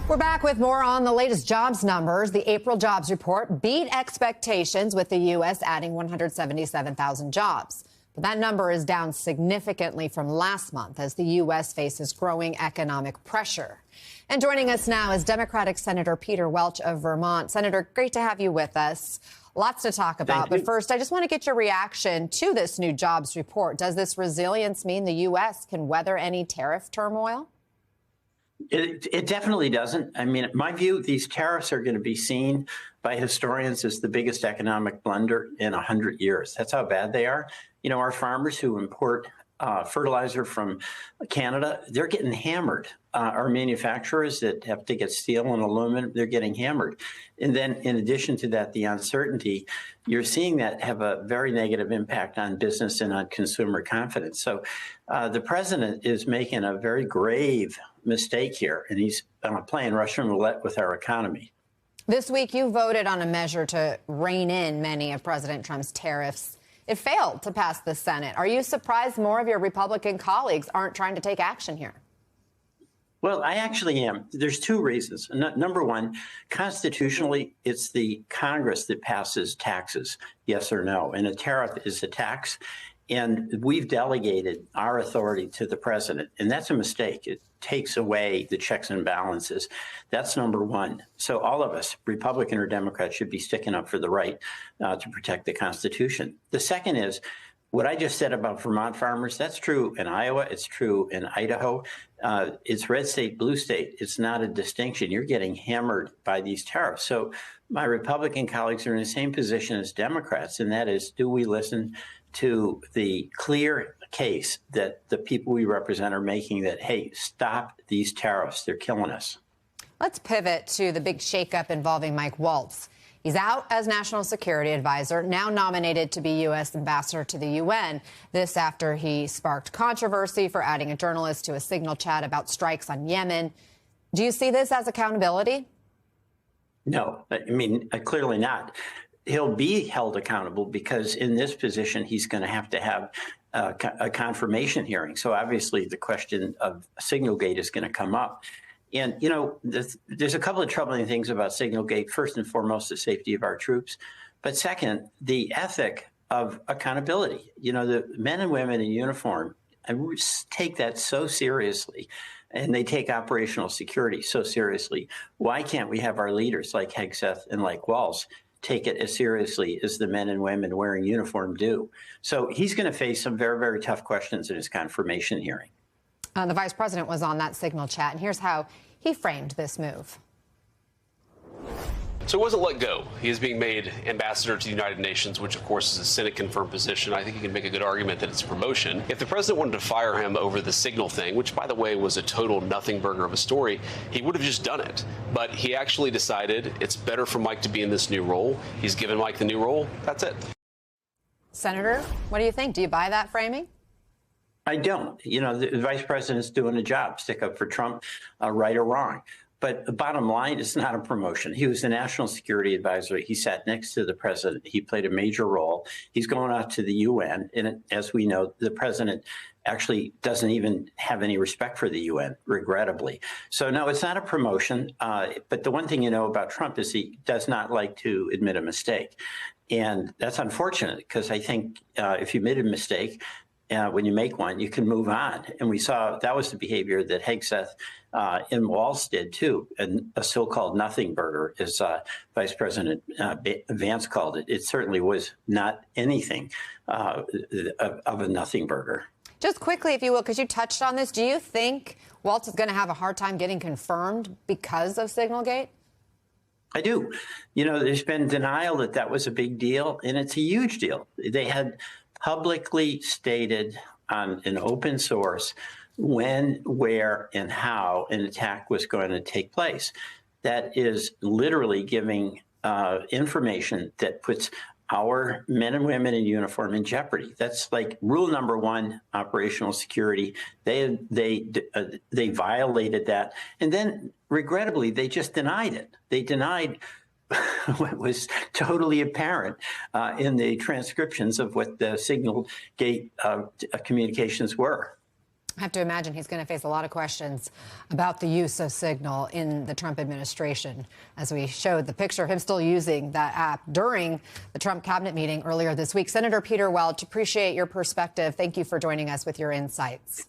We're back with more on the latest jobs numbers. The April jobs report beat expectations, with the U.S. adding 177,000 jobs. But that number is down significantly from last month as the U.S. faces growing economic pressure. And joining us now is Democratic Senator Peter Welch of Vermont. Senator, great to have you with us. Lots to talk about. But first, I just want to get your reaction to this new jobs report. Does this resilience mean the U.S. can weather any tariff turmoil? It definitely doesn't. I mean, in my view, these tariffs are going to be seen by historians as the biggest economic blunder in 100 years. That's how bad they are. You know, our farmers who import fertilizer from Canada, they're getting hammered. Our manufacturers that have to get steel and aluminum, they're getting hammered. And then in addition to that, the uncertainty, you're seeing that have a very negative impact on business and on consumer confidence. So the president is making a very grave mistake here, and he's playing Russian roulette with our economy. This week, you voted on a measure to rein in many of President Trump's tariffs. It failed to pass the Senate. Are you surprised more of your Republican colleagues aren't trying to take action here? Well, I actually am. There's two reasons. Number one, constitutionally, it's the Congress that passes taxes, yes or no. And a tariff is a tax. And we've delegated our authority to the president. And that's a mistake. It takes away the checks and balances. That's number one. So all of us, Republican or Democrat, should be sticking up for the right to protect the Constitution. The second is what I just said about Vermont farmers. That's true in Iowa. It's true in Idaho. It's red state, blue state. It's not a distinction. You're getting hammered by these tariffs. So my Republican colleagues are in the same position as Democrats, and that is, do we listen to the clear case that the people we represent are making that, hey, stop these tariffs. They're killing us. Let's pivot to the big shakeup involving Mike Waltz. He's out as National Security Advisor, now nominated to be U.S. Ambassador to the UN. This after he sparked controversy for adding a journalist to a Signal chat about strikes on Yemen. Do you see this as accountability? No, I mean, clearly not. He'll be held accountable because in this position, he's going to have a confirmation hearing. So obviously the question of Signalgate is going to come up. And, you know, there's a couple of troubling things about Signalgate. First and foremost, the safety of our troops. But second, the ethic of accountability. You know, the men and women in uniform take that so seriously, and they take operational security so seriously. Why can't we have our leaders like Hegseth and like Walz take it as seriously as the men and women wearing uniform do? So he's going to face some very, very tough questions in his confirmation hearing. The vice president was on that Signal chat, and here's how he framed this move. So he wasn't let go. He is being made ambassador to the United Nations, which, of course, is a Senate-confirmed position. I think you can make a good argument that it's a promotion. If the president wanted to fire him over the Signal thing, which, by the way, was a total nothing burger of a story, he would have just done it. But he actually decided it's better for Mike to be in this new role. He's given Mike the new role. That's it. Senator, what do you think? Do you buy that framing? I don't. You know, the vice president's doing a job, stick up for Trump, right or wrong. But the bottom line, it's not a promotion. He was the national security advisor. He sat next to the president. He played a major role. He's going out to the UN. And as we know, the president actually doesn't even have any respect for the UN, regrettably. So, no, it's not a promotion. But the one thing you know about Trump is he does not like to admit a mistake. And that's unfortunate because I think if you made a mistake, when you make one, you can move on. And we saw that was the behavior that Hegseth and Walz did, too. And a so-called nothing burger, as Vice President Vance called it. It certainly was not anything of a nothing burger. Just quickly, if you will, because you touched on this, do you think Waltz is going to have a hard time getting confirmed because of Signalgate? I do. You know, there's been denial that that was a big deal, and it's a huge deal. They had publicly stated on an open source when, where, and how an attack was going to take place. That is literally giving information that puts our men and women in uniform in jeopardy. That's like rule number one, operational security. They violated that. And then, regrettably, they just denied it. They denied what was totally apparent in the transcriptions of what the Signalgate communications were. I have to imagine he's going to face a lot of questions about the use of Signal in the Trump administration, as we showed the picture of him still using that app during the Trump cabinet meeting earlier this week. Senator Peter Welch, appreciate your perspective. Thank you for joining us with your insights.